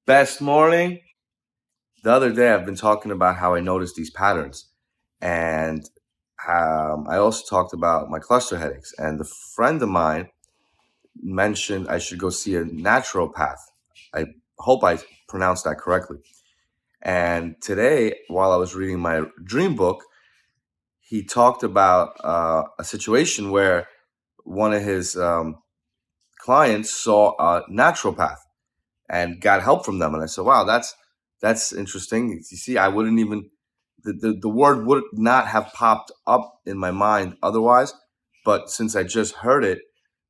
Best morning. The other day, I've been talking about how I noticed these patterns. And I also talked about my cluster headaches. And the friend of mine mentioned I should go see a naturopath. I hope I pronounced that correctly. And today, while I was reading my dream book, he talked about a situation where one of his clients saw a naturopath and got help from them. And I said, wow, that's interesting. You see, I wouldn't even the word would not have popped up in my mind otherwise. But since I just heard it,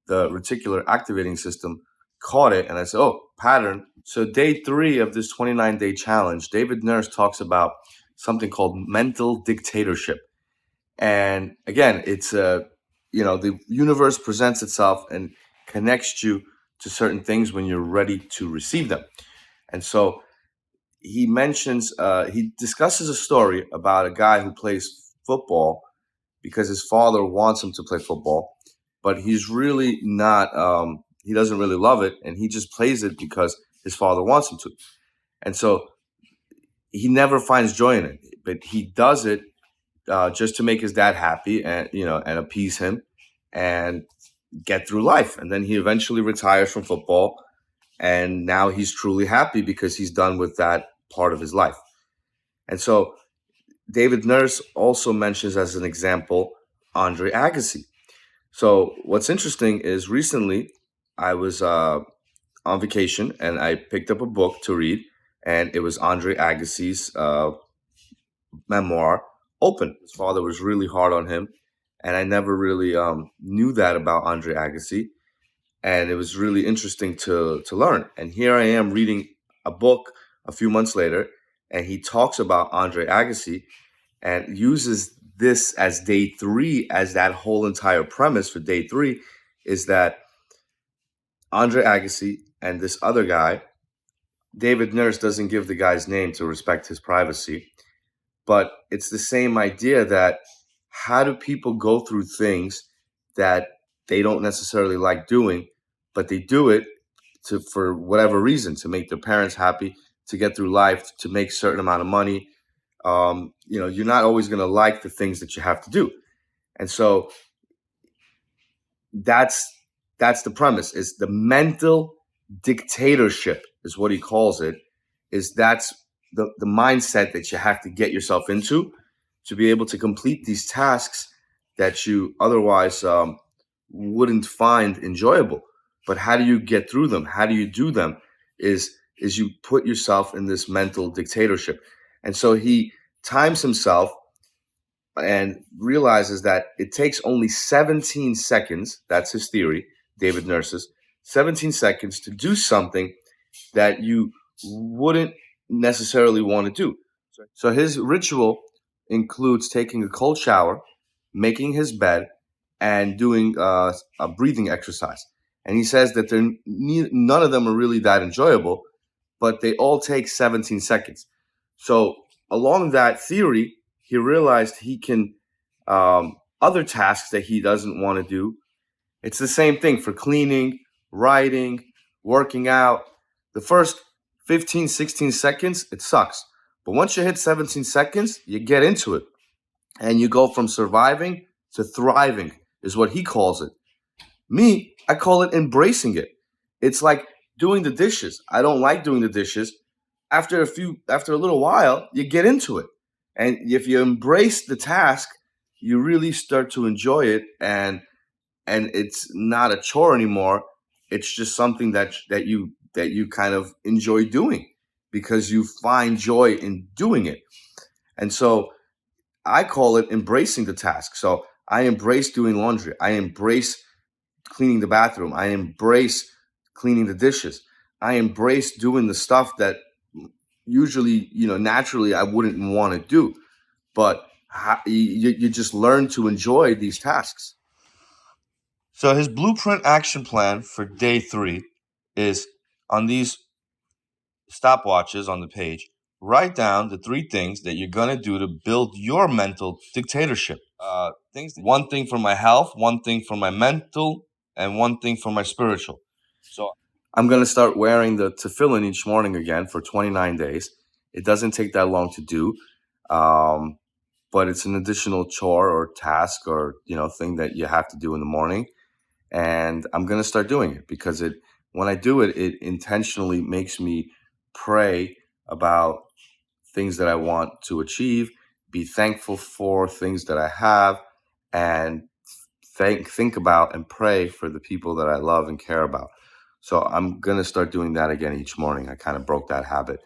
the reticular activating system caught it, and I said, oh, pattern. So day 3 of this 29-day challenge, David Nurse talks about something called mental dictatorship. And again, it's the universe presents itself and connects you to certain things when you're ready to receive them. And so he discusses a story about a guy who plays football because his father wants him to play football, but he's really not, he doesn't really love it, and he just plays it because his father wants him to. And so he never finds joy in it, but he does it just to make his dad happy and appease him and get through life. And then he eventually retires from football, and now he's truly happy because he's done with that part of his life. And so David Nurse also mentions as an example Andre Agassi. So what's interesting is recently I was on vacation and I picked up a book to read, and it was Andre Agassi's memoir, Open. His father was really hard on him, and I never really knew that about Andre Agassi, and it was really interesting to learn. And here I am reading a book a few months later, and he talks about Andre Agassi and uses this as day 3 as that whole entire premise for day 3 is that Andre Agassi and this other guy, David Nurse doesn't give the guy's name to respect his privacy, but it's the same idea that how do people go through things that they don't necessarily like doing, but they do it for whatever reason, to make their parents happy, to get through life, to make a certain amount of money. You're not always going to like the things that you have to do. And so that's the premise, is the mental dictatorship is what he calls it, is that's the mindset that you have to get yourself into to be able to complete these tasks that you otherwise wouldn't find enjoyable. But how do you get through them? How do you do them? Is you put yourself in this mental dictatorship. And so he times himself and realizes that it takes only 17 seconds. That's his theory, David Nurse's 17 seconds to do something that you wouldn't necessarily want to do. So his ritual includes taking a cold shower, making his bed, and doing a breathing exercise. And he says that none of them are really that enjoyable, but they all take 17 seconds. So along that theory, he realized he can other tasks that he doesn't want to do. It's the same thing for cleaning, writing, working out. The first 15, 16 seconds, it sucks. But once you hit 17 seconds, you get into it. And you go from surviving to thriving, is what he calls it. Me, I call it embracing it. It's like doing the dishes. I don't like doing the dishes. After a little while, you get into it. And if you embrace the task, you really start to enjoy it, and it's not a chore anymore. It's just something that you kind of enjoy doing because you find joy in doing it. And so I call it embracing the task. So I embrace doing laundry. I embrace cleaning the bathroom. I embrace cleaning the dishes. I embrace doing the stuff that usually, naturally I wouldn't want to do. But you just learn to enjoy these tasks. So his blueprint action plan for day 3 is on these stopwatches on the page. Write down the 3 things that you're gonna do to build your mental dictatorship. One thing for my health, one thing for my mental, and one thing for my spiritual. So I'm going to start wearing the tefillin each morning again for 29 days. It doesn't take that long to do, but it's an additional chore or task or thing that you have to do in the morning. And I'm going to start doing it because when I do it, it intentionally makes me pray about things that I want to achieve, be thankful for things that I have, and think about and pray for the people that I love and care about. So I'm going to start doing that again each morning. I kind of broke that habit.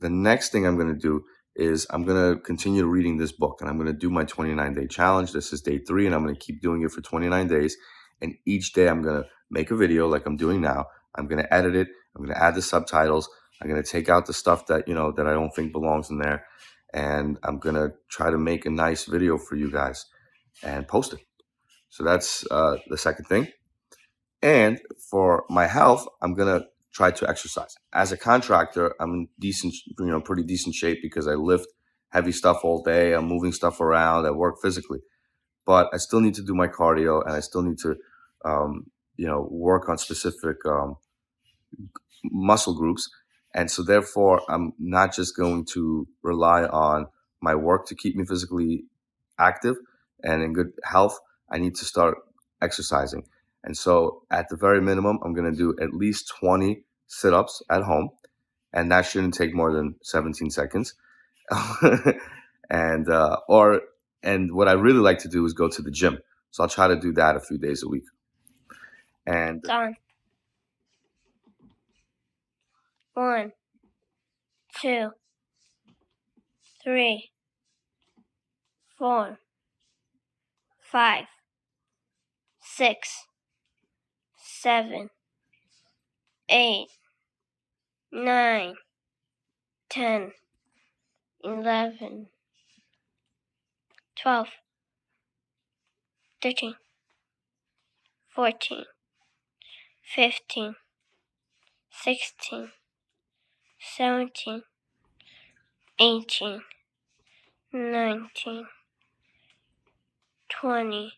The next thing I'm going to do is I'm going to continue reading this book, and I'm going to do my 29-day challenge. This is day 3, and I'm going to keep doing it for 29 days. And each day I'm going to make a video like I'm doing now. I'm going to edit it. I'm going to add the subtitles. I'm going to take out the stuff that, that I don't think belongs in there. And I'm going to try to make a nice video for you guys and post it. So that's the second thing. And for my health, I'm going to try to exercise. As a contractor, I'm in pretty decent shape because I lift heavy stuff all day. I'm moving stuff around. I work physically, but I still need to do my cardio, and I still need to, work on specific muscle groups. And so therefore, I'm not just going to rely on my work to keep me physically active and in good health. I need to start exercising. And so at the very minimum, I'm going to do at least 20 sit-ups at home. And that shouldn't take more than 17 seconds. and what I really like to do is go to the gym. So I'll try to do that a few days a week. And Gone. 1, 2, 3, 4, 5, 6, 7, 8, 9, 10, 11, 12, 13, 14, 15, 16, 17, 18, 19, 20,